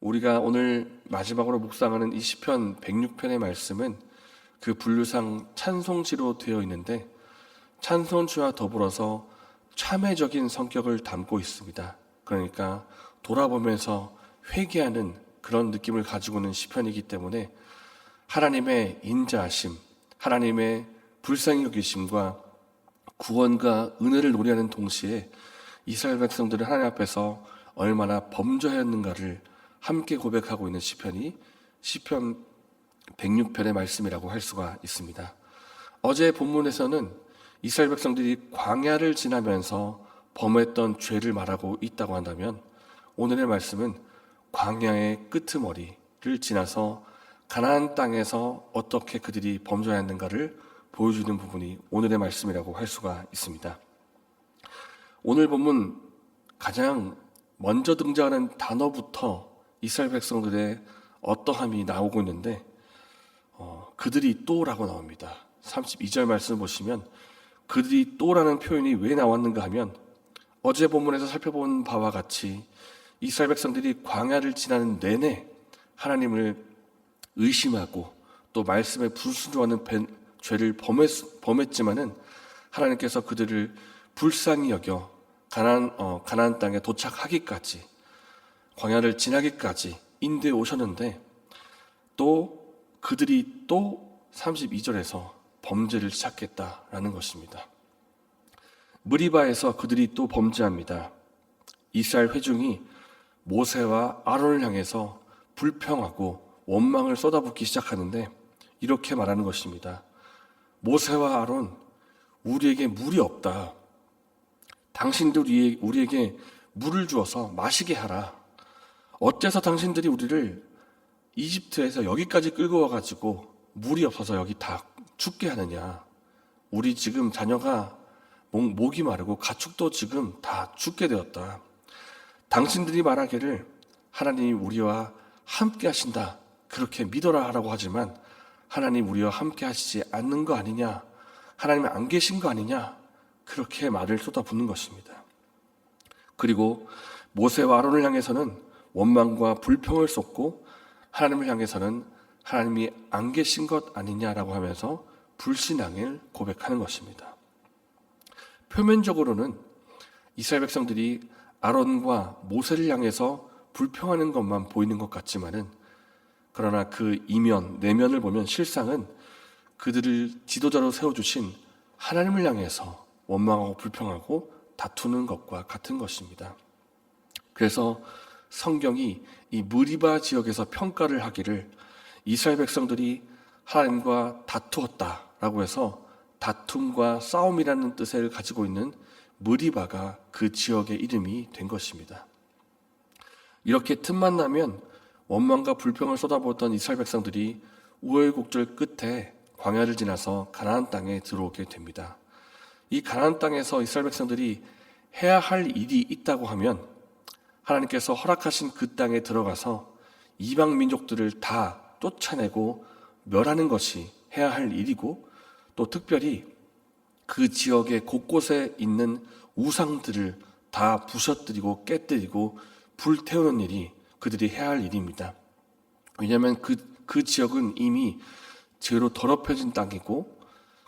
우리가 오늘 마지막으로 묵상하는 이 시편 106편의 말씀은 그 분류상 찬송시로 되어 있는데 찬송시와 더불어서 참회적인 성격을 담고 있습니다. 그러니까 돌아보면서 회개하는 그런 느낌을 가지고 있는 시편이기 때문에 하나님의 인자하심, 하나님의 불쌍히 여기심과 구원과 은혜를 노래하는 동시에 이스라엘 백성들은 하나님 앞에서 얼마나 범죄하였는가를 함께 고백하고 있는 시편이 시편 106편의 말씀이라고 할 수가 있습니다. 어제 본문에서는 이스라엘 백성들이 광야를 지나면서 범했던 죄를 말하고 있다고 한다면 오늘의 말씀은 광야의 끄트머리를 지나서 가나안 땅에서 어떻게 그들이 범죄하였는가를 보여주는 부분이 오늘의 말씀이라고 할 수가 있습니다. 오늘 본문 가장 먼저 등장하는 단어부터 이스라엘 백성들의 어떠함이 나오고 있는데 그들이 또라고 나옵니다. 32절 말씀을 보시면 그들이 또라는 표현이 왜 나왔는가 하면 어제 본문에서 살펴본 바와 같이 이스라엘 백성들이 광야를 지나는 내내 하나님을 의심하고 또 말씀에 불순종하는 죄를 범했지만은 하나님께서 그들을 불쌍히 여겨 가나안 땅에 도착하기까지 광야를 지나기까지 인도해 오셨는데 또 그들이 또 32절에서 범죄를 시작했다라는 것입니다. 무리바에서 그들이 또 범죄합니다. 이스라엘 회중이 모세와 아론을 향해서 불평하고 원망을 쏟아붓기 시작하는데 이렇게 말하는 것입니다. 모세와 아론, 우리에게 물이 없다. 당신들 우리에게 물을 주어서 마시게 하라. 어째서 당신들이 우리를 이집트에서 여기까지 끌고 와가지고 물이 없어서 여기 다 죽게 하느냐. 우리 지금 자녀가 목이 마르고 가축도 지금 다 죽게 되었다. 당신들이 말하기를 하나님이 우리와 함께 하신다. 그렇게 믿어라 하라고 하지만 하나님 우리와 함께 하시지 않는 거 아니냐. 하나님이 안 계신 거 아니냐. 그렇게 말을 쏟아붓는 것입니다. 그리고 모세와 아론을 향해서는 원망과 불평을 쏟고 하나님을 향해서는 하나님이 안 계신 것 아니냐라고 하면서 불신앙을 고백하는 것입니다. 표면적으로는 이스라엘 백성들이 아론과 모세를 향해서 불평하는 것만 보이는 것 같지만은 그러나 그 이면, 내면을 보면 실상은 그들을 지도자로 세워주신 하나님을 향해서 원망하고 불평하고 다투는 것과 같은 것입니다. 그래서 성경이 이 무리바 지역에서 평가를 하기를 이스라엘 백성들이 하나님과 다투었다라고 해서 다툼과 싸움이라는 뜻을 가지고 있는 무리바가 그 지역의 이름이 된 것입니다. 이렇게 틈만 나면 원망과 불평을 쏟아부었던 이스라엘 백성들이 우여곡절 끝에 광야를 지나서 가나안 땅에 들어오게 됩니다. 이 가나안 땅에서 이스라엘 백성들이 해야 할 일이 있다고 하면 하나님께서 허락하신 그 땅에 들어가서 이방 민족들을 다 쫓아내고 멸하는 것이 해야 할 일이고 또 특별히 그 지역의 곳곳에 있는 우상들을 다 부셔뜨리고 깨뜨리고 불태우는 일이 그들이 해야 할 일입니다. 왜냐하면 그 지역은 이미 죄로 더럽혀진 땅이고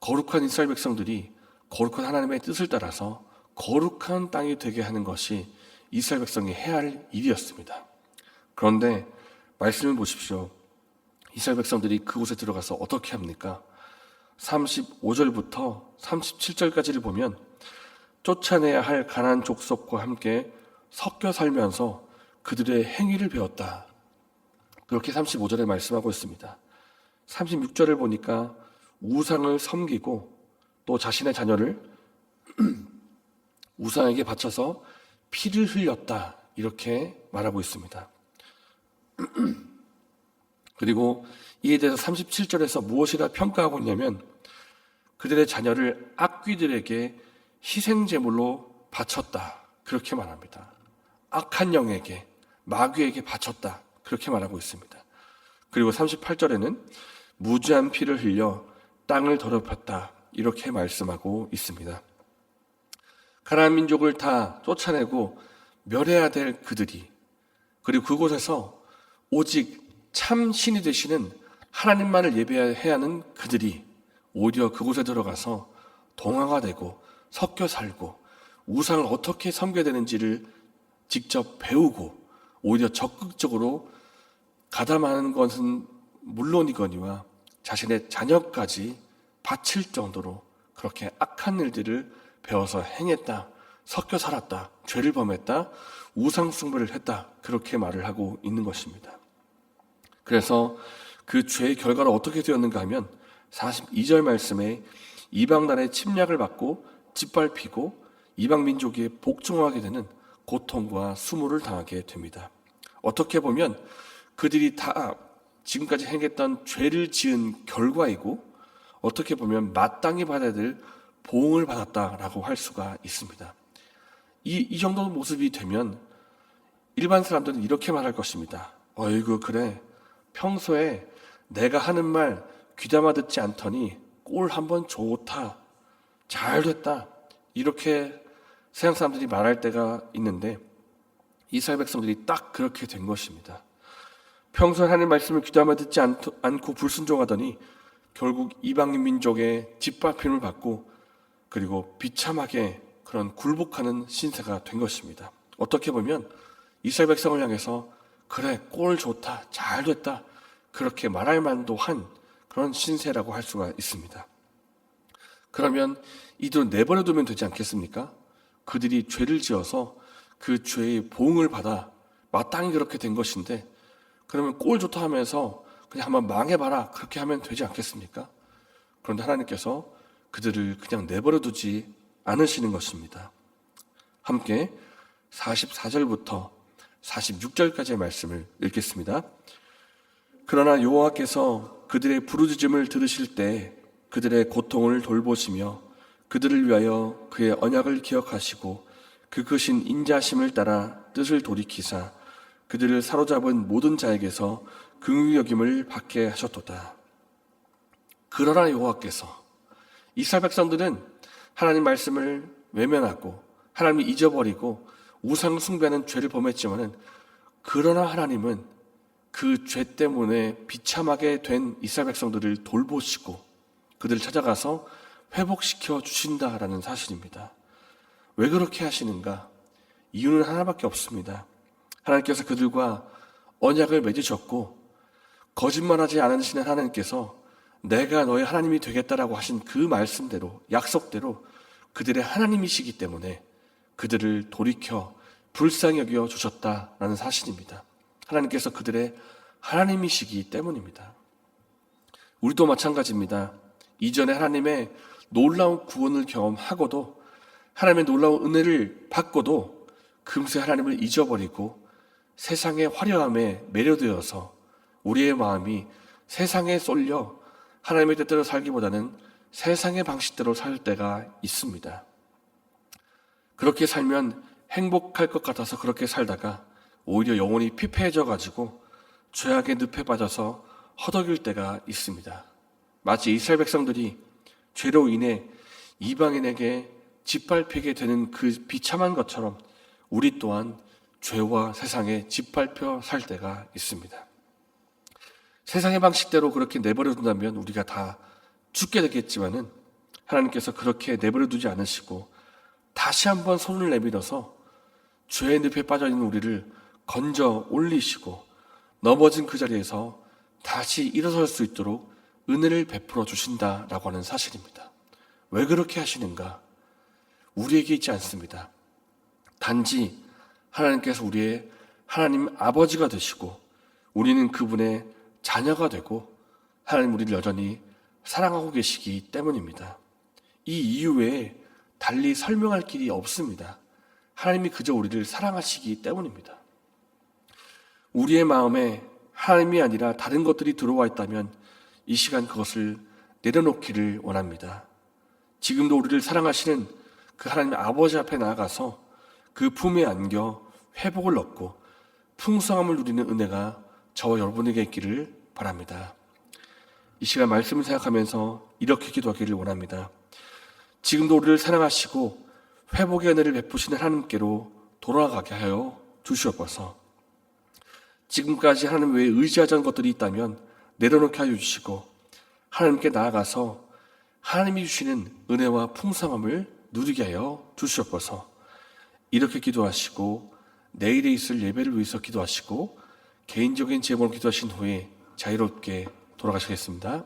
거룩한 이스라엘 백성들이 거룩한 하나님의 뜻을 따라서 거룩한 땅이 되게 하는 것이 이스라엘 백성이 해야 할 일이었습니다. 그런데 말씀을 보십시오. 이스라엘 백성들이 그곳에 들어가서 어떻게 합니까? 35절부터 37절까지를 보면 쫓아내야 할 가나안 족속과 함께 섞여 살면서 그들의 행위를 배웠다. 그렇게 35절에 말씀하고 있습니다. 36절을 보니까 우상을 섬기고 또 자신의 자녀를 우상에게 바쳐서 피를 흘렸다. 이렇게 말하고 있습니다. 그리고 이에 대해서 37절에서 무엇이라 평가하고 있냐면 그들의 자녀를 악귀들에게 희생제물로 바쳤다. 그렇게 말합니다. 악한 영에게, 마귀에게 바쳤다. 그렇게 말하고 있습니다. 그리고 38절에는 무지한 피를 흘려 땅을 더럽혔다. 이렇게 말씀하고 있습니다. 가나안 민족을 다 쫓아내고 멸해야 될 그들이 그리고 그곳에서 오직 참 신이 되시는 하나님만을 예배해야 하는 그들이 오히려 그곳에 들어가서 동화가 되고 섞여 살고 우상을 어떻게 섬겨야 되는지를 직접 배우고 오히려 적극적으로 가담하는 것은 물론이거니와 자신의 자녀까지 바칠 정도로 그렇게 악한 일들을 배워서 행했다, 섞여 살았다, 죄를 범했다, 우상 숭배를 했다, 그렇게 말을 하고 있는 것입니다. 그래서 그 죄의 결과로 어떻게 되었는가 하면 42절 말씀에 이방 나라의 침략을 받고 짓밟히고 이방 민족이 복종하게 되는 고통과 수모를 당하게 됩니다. 어떻게 보면 그들이 다 지금까지 행했던 죄를 지은 결과이고 어떻게 보면 마땅히 받아야 될 보응을 받았다라고 할 수가 있습니다. 이 정도 모습이 되면 일반 사람들은 이렇게 말할 것입니다. 어이구 그래 평소에 내가 하는 말 귀담아 듣지 않더니 꼴 한번 좋다 잘 됐다 이렇게 세상 사람들이 말할 때가 있는데 이스라엘 백성들이 딱 그렇게 된 것입니다. 평소에 하나님 말씀을 귀담아 듣지 않고 불순종하더니 결국 이방인 민족의 짓밟힘을 받고 그리고 비참하게 그런 굴복하는 신세가 된 것입니다. 어떻게 보면 이스라엘 백성을 향해서 그래 꼴 좋다 잘 됐다 그렇게 말할 만도 한 그런 신세라고 할 수가 있습니다. 그러면 이들을 내버려 두면 되지 않겠습니까? 그들이 죄를 지어서 그 죄의 보응을 받아 마땅히 그렇게 된 것인데 그러면 꼴 좋다 하면서 그냥 한번 망해봐라 그렇게 하면 되지 않겠습니까? 그런데 하나님께서 그들을 그냥 내버려 두지 않으시는 것입니다. 함께 44절부터 46절까지의 말씀을 읽겠습니다. 그러나 여호와께서 그들의 부르짖음을 들으실 때 그들의 고통을 돌보시며 그들을 위하여 그의 언약을 기억하시고 그 크신 인자심을 따라 뜻을 돌이키사 그들을 사로잡은 모든 자에게서 긍휼히 여김을 받게 하셨도다. 그러나 여호와께서 이스라엘 백성들은 하나님 말씀을 외면하고 하나님을 잊어버리고 우상 숭배하는 죄를 범했지만은 그러나 하나님은 그 죄 때문에 비참하게 된 이스라엘 백성들을 돌보시고 그들을 찾아가서 회복시켜 주신다라는 사실입니다. 왜 그렇게 하시는가? 이유는 하나밖에 없습니다. 하나님께서 그들과 언약을 맺으셨고 거짓말하지 않으시는 하나님께서 내가 너의 하나님이 되겠다라고 하신 그 말씀대로 약속대로 그들의 하나님이시기 때문에 그들을 돌이켜 불쌍히 여겨 주셨다라는 사실입니다. 하나님께서 그들의 하나님이시기 때문입니다. 우리도 마찬가지입니다. 이전에 하나님의 놀라운 구원을 경험하고도 하나님의 놀라운 은혜를 받고도 금세 하나님을 잊어버리고 세상의 화려함에 매료되어서 우리의 마음이 세상에 쏠려 하나님의 뜻대로 살기보다는 세상의 방식대로 살 때가 있습니다. 그렇게 살면 행복할 것 같아서 그렇게 살다가 오히려 영혼이 피폐해져 가지고 죄악의 늪에 빠져서 허덕일 때가 있습니다. 마치 이스라엘 백성들이 죄로 인해 이방인에게 짓밟히게 되는 그 비참한 것처럼 우리 또한 죄와 세상에 짓밟혀 살 때가 있습니다. 세상의 방식대로 그렇게 내버려 둔다면 우리가 다 죽게 되겠지만은 하나님께서 그렇게 내버려 두지 않으시고 다시 한번 손을 내밀어서 죄의 늪에 빠져 있는 우리를 건져 올리시고 넘어진 그 자리에서 다시 일어설 수 있도록 은혜를 베풀어 주신다라고 하는 사실입니다. 왜 그렇게 하시는가? 우리에게 있지 않습니다. 단지 하나님께서 우리의 하나님 아버지가 되시고 우리는 그분의 자녀가 되고 하나님 우리를 여전히 사랑하고 계시기 때문입니다. 이 이유에 달리 설명할 길이 없습니다. 하나님이 그저 우리를 사랑하시기 때문입니다. 우리의 마음에 하나님이 아니라 다른 것들이 들어와 있다면 이 시간 그것을 내려놓기를 원합니다. 지금도 우리를 사랑하시는 그 하나님 아버지 앞에 나아가서 그 품에 안겨 회복을 얻고 풍성함을 누리는 은혜가 저와 여러분에게 있기를 바랍니다. 이 시간 말씀을 생각하면서 이렇게 기도하기를 원합니다. 지금도 우리를 사랑하시고 회복의 은혜를 베푸시는 하나님께로 돌아가게 하여 주시옵소서. 지금까지 하나님 외에 의지하자는 것들이 있다면 내려놓게 하여 주시고 하나님께 나아가서 하나님이 주시는 은혜와 풍성함을 누리게 하여 주시옵소서. 이렇게 기도하시고 내일에 있을 예배를 위해서 기도하시고 개인적인 제목을 기도하신 후에 자유롭게 돌아가시겠습니다.